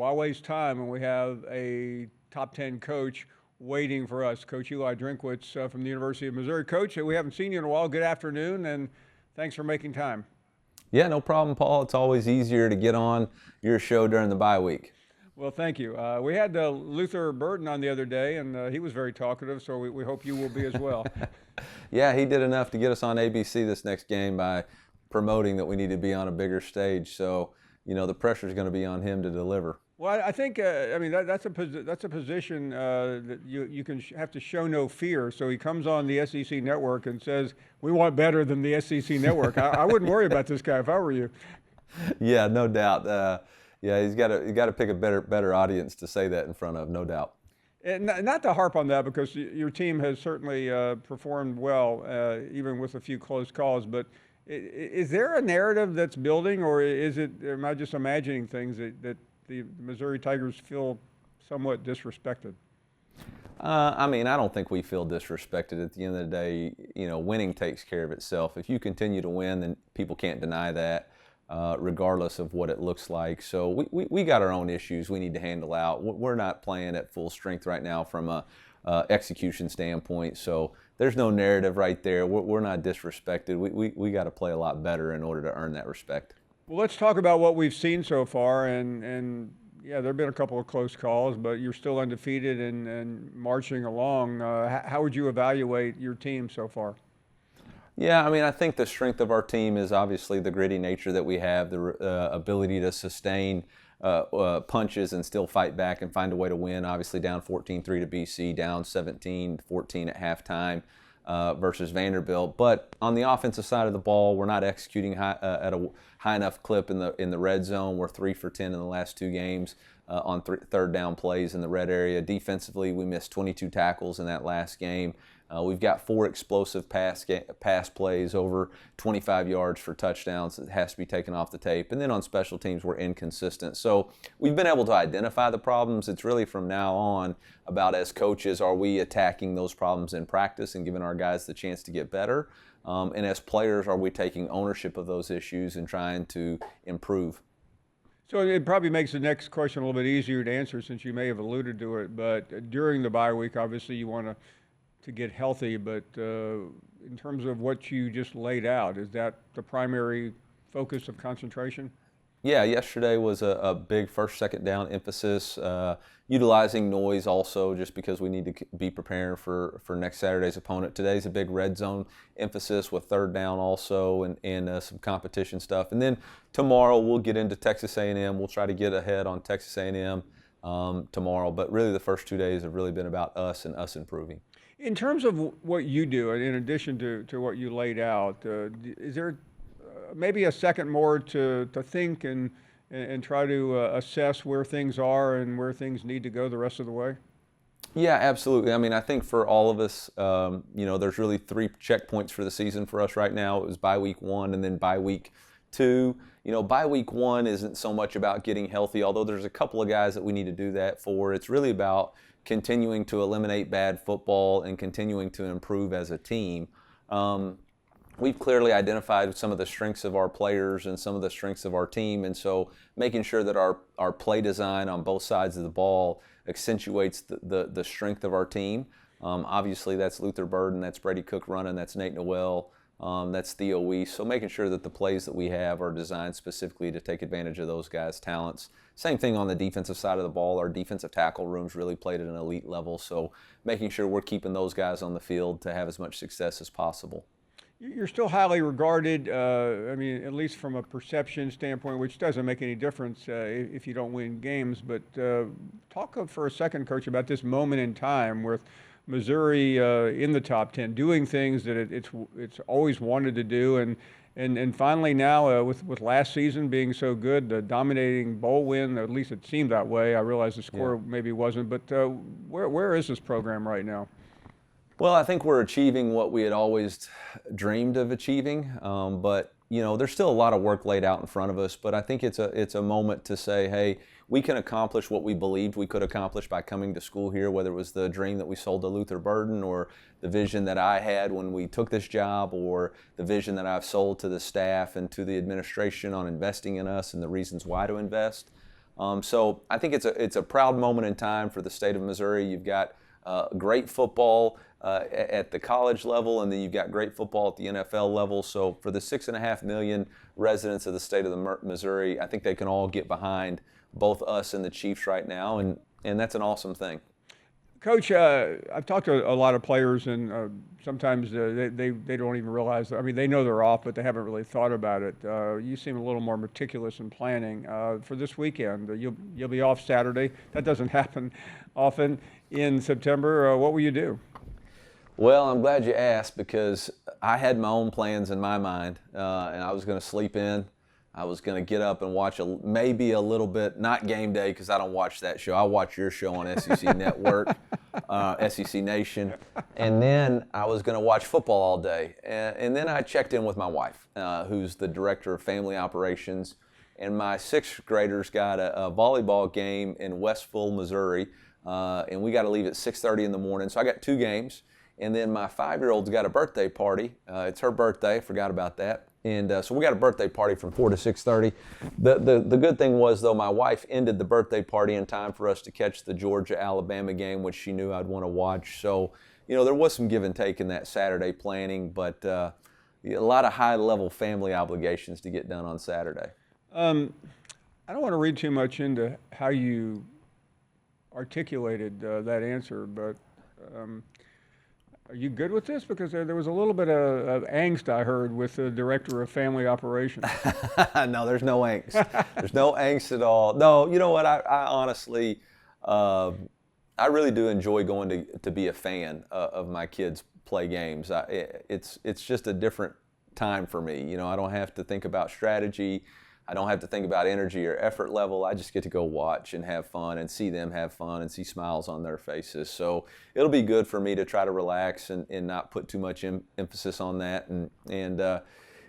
Why waste time when we have a top 10 coach waiting for us? Coach Eli Drinkwitz from the University of Missouri. Coach, we haven't seen you in a while. Good afternoon, and thanks for making time. Yeah, no problem, Paul. It's always easier to get on your show during the bye week. Well, thank you. We had Luther Burton on the other day, and he was very talkative, so we hope you will be as well. Yeah, he did enough to get us on ABC this next game by promoting that we need to be on a bigger stage. So, the pressure is going to be on him to deliver. Well, I think that's a position that you can have to show no fear. So he comes on the SEC network and says, "We want better than the SEC network." I wouldn't worry about this guy if I were you. Yeah, no doubt. Yeah, he's got to pick a better audience to say that in front of, no doubt. And not to harp on that, because your team has certainly performed well, even with a few close calls. But is there a narrative that's building, or am I just imagining things that the Missouri Tigers feel somewhat disrespected? I don't think we feel disrespected. At the end of the day, winning takes care of itself. If you continue to win, then people can't deny that, regardless of what it looks like. So we got our own issues we need to handle out. We're not playing at full strength right now from a execution standpoint. So there's no narrative right there. We're not disrespected. We got to play a lot better in order to earn that respect. Well, let's talk about what we've seen so far, and yeah, there have been a couple of close calls, but you're still undefeated and marching along. How would you evaluate your team so far? Yeah, I think the strength of our team is obviously the gritty nature that we have, the ability to sustain punches and still fight back and find a way to win. Obviously down 14-3 to BC, down 17-14 at halftime. Versus Vanderbilt, but on the offensive side of the ball, we're not executing at a high enough clip in the red zone. We're 3 for 10 in the last 2 games on third down plays in the red area. Defensively, we missed 22 tackles in that last game. We've got 4 explosive pass plays over 25 yards for touchdowns that has to be taken off the tape. And then on special teams, we're inconsistent. So we've been able to identify the problems. It's really from now on about, as coaches, are we attacking those problems in practice and giving our guys the chance to get better? And as players, are we taking ownership of those issues and trying to improve? So it probably makes the next question a little bit easier to answer, since you may have alluded to it. But during the bye week, obviously you want to get healthy, but in terms of what you just laid out, is that the primary focus of concentration? Yeah, yesterday was a big first, second down emphasis, utilizing noise also, just because we need to be preparing for next Saturday's opponent. Today's a big red zone emphasis with third down also, and some competition stuff. And then tomorrow we'll get into Texas A&M. We'll try to get ahead on Texas A&M tomorrow. But really the first 2 days have really been about us and us improving. In terms of what you do, in addition to what you laid out, is there maybe a second more to think and try to assess where things are and where things need to go the rest of the way? Yeah, absolutely. I think for all of us, there's really 3 checkpoints for the season for us right now. It was bye week 1 and then bye week 2. Bye week 1 isn't so much about getting healthy, although there's a couple of guys that we need to do that for. It's really about continuing to eliminate bad football and continuing to improve as a team. We've clearly identified some of the strengths of our players and some of the strengths of our team, and so making sure that our play design on both sides of the ball accentuates the strength of our team. Obviously, that's Luther Burden, that's Brady Cook running, that's Nate Noel, that's Theo Weiss. So making sure that the plays that we have are designed specifically to take advantage of those guys' talents. Same thing on the defensive side of the ball. Our defensive tackle room's really played at an elite level, so making sure we're keeping those guys on the field to have as much success as possible. You're still highly regarded, at least from a perception standpoint, which doesn't make any difference if you don't win games. But talk for a second, Coach, about this moment in time with Missouri in the top 10, doing things that it's always wanted to do, and finally now with last season being so good, the dominating bowl win, at least it seemed that way. I realize the score maybe wasn't, but where is this program right now? Well, I think we're achieving what we had always dreamed of achieving, but there's still a lot of work laid out in front of us. But I think it's a moment to say, hey, we can accomplish what we believed we could accomplish by coming to school here, whether it was the dream that we sold to Luther Burden or the vision that I had when we took this job or the vision that I've sold to the staff and to the administration on investing in us and the reasons why to invest. So I think it's a proud moment in time for the state of Missouri. You've got great football at the college level, and then you've got great football at the NFL level. So for the 6.5 million residents of the state of the Missouri, I think they can all get behind both us and the Chiefs right now, and that's an awesome thing. Coach, I've talked to a lot of players, and sometimes they don't even realize. I mean, they know they're off, but they haven't really thought about it. You seem a little more meticulous in planning for this weekend. You'll be off Saturday. That doesn't happen often in September. What will you do? Well, I'm glad you asked, because I had my own plans in my mind, and I was going to sleep in. I was going to get up and watch maybe a little bit, not Game Day, because I don't watch that show. I watch your show on SEC Network, SEC Nation. And then I was going to watch football all day. And then I checked in with my wife, who's the director of family operations. And my sixth graders got a volleyball game in Westville, Missouri. And we got to leave at 6:30 in the morning. So I got 2 games. And then my 5-year-old's got a birthday party. It's her birthday. Forgot about that. And so we got a birthday party from 4 to 6:30. The good thing was, though, my wife ended the birthday party in time for us to catch the Georgia-Alabama game, which she knew I'd want to watch. So, there was some give and take in that Saturday planning, but a lot of high-level family obligations to get done on Saturday. I don't want to read too much into how you articulated that answer, but are you good with this? Because there was a little bit of angst I heard with the director of family operations. No, there's no angst. There's no angst at all. No, you know what? I honestly, I really do enjoy going to be a fan of my kids play games. It's just a different time for me. I don't have to think about strategy. I don't have to think about energy or effort level. I just get to go watch and have fun and see them have fun and see smiles on their faces. So it'll be good for me to try to relax and not put too much emphasis on that. And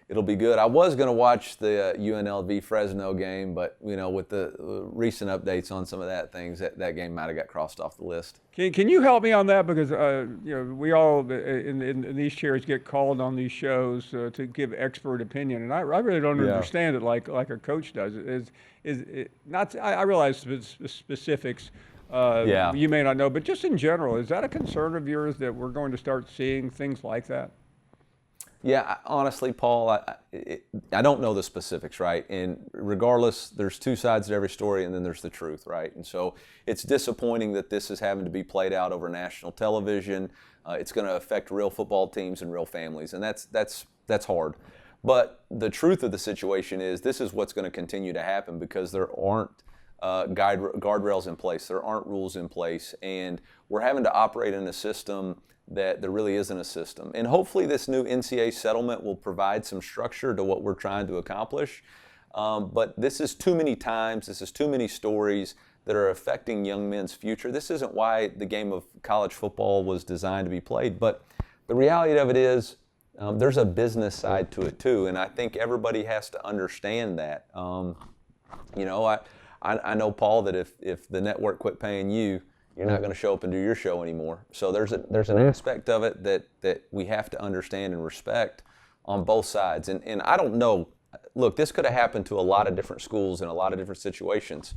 it'll be good. I was going to watch the UNLV Fresno game, but with the recent updates on some of that game might have got crossed off the list. Can you help me on that? Because we all in these chairs get called on these shows to give expert opinion, and I really don't understand it like a coach does. Is it not? I realize specifics. You may not know, but just in general, is that a concern of yours that we're going to start seeing things like that? Yeah, honestly, Paul, I don't know the specifics, right? And regardless, there's 2 sides to every story, and then there's the truth, right? And so it's disappointing that this is having to be played out over national television. It's going to affect real football teams and real families, and that's hard. But the truth of the situation is this is what's going to continue to happen because there aren't guardrails in place. There aren't rules in place, and we're having to operate in a system that there really isn't a system. And hopefully this new NCAA settlement will provide some structure to what we're trying to accomplish. But this is too many times, this is too many stories that are affecting young men's future. This isn't why the game of college football was designed to be played. But the reality of it is there's a business side to it too. And I think everybody has to understand that. I know, Paul, that if the network quit paying you, you're not going to show up and do your show anymore. So there's an aspect of it that we have to understand and respect on both sides. And I don't know. Look, this could have happened to a lot of different schools in a lot of different situations.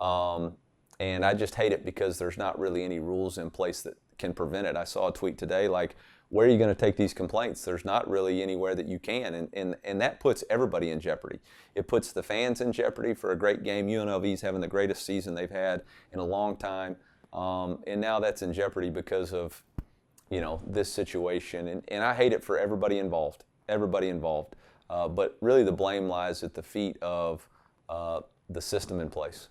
And I just hate it because there's not really any rules in place that can prevent it. I saw a tweet today like, where are you going to take these complaints? There's not really anywhere that you can. And that puts everybody in jeopardy. It puts the fans in jeopardy for a great game. UNLV's having the greatest season they've had in a long time. And now that's in jeopardy because of, this situation. And I hate it for everybody involved. But really the blame lies at the feet of the system in place.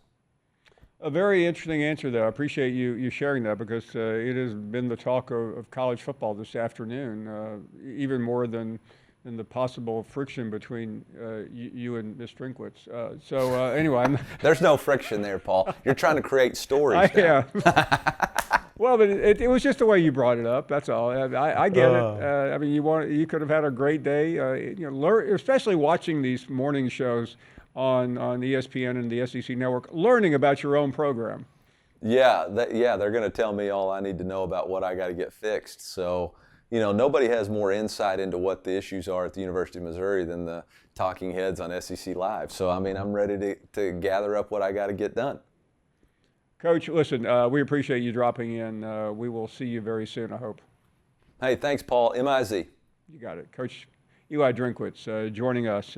A very interesting answer there. I appreciate you sharing that because it has been the talk of college football this afternoon, even more than the possible friction between you and Ms. Drinkwitz. Anyway. There's no friction there, Paul. You're trying to create stories now. Yeah. Well, but it was just the way you brought it up. That's all. I get it. You could have had a great day. Especially watching these morning shows on ESPN and the SEC Network, learning about your own program. Yeah, they're going to tell me all I need to know about what I got to get fixed. So, nobody has more insight into what the issues are at the University of Missouri than the talking heads on SEC Live. So, I mean, I'm ready to gather up what I got to get done. Coach, listen, we appreciate you dropping in. We will see you very soon, I hope. Hey, thanks, Paul. MIZ. You got it. Coach Eli Drinkwitz joining us.